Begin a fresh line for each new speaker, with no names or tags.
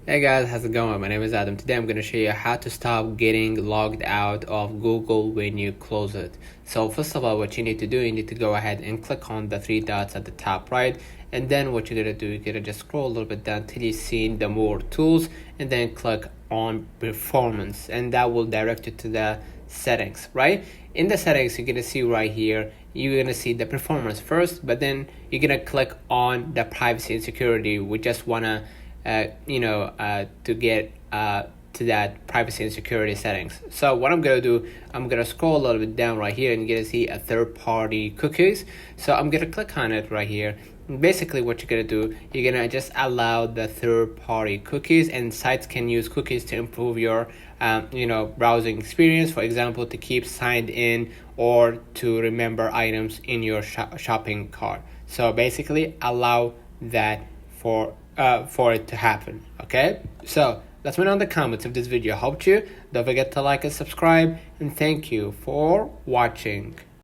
Hey guys, how's it going? My name is Adam. Today I'm going to show you how to stop getting logged out of Google when you close it. So first of all, what you need to do, you need to go ahead and click on the three dots at the top right, and then what you're going to do, you're going to just scroll a little bit down till you see the more tools, and then click on performance, and that will direct you to the settings. Right in the settings, you're going to see right here, you're going to see the performance first, but then you're going to click on the privacy and security. We just want to to get to that privacy and security settings. So what I'm gonna do, I'm gonna scroll a little bit down right here, and you're gonna see a third-party cookies. So I'm gonna click on it right here. And basically, what you're gonna do, you're gonna just allow the third-party cookies, and sites can use cookies to improve your browsing experience. For example, to keep signed in or to remember items in your shopping cart. So basically, allow that for it to happen. Okay, so let me know in the comments if this video helped you. Don't forget to like and subscribe, and thank you for watching.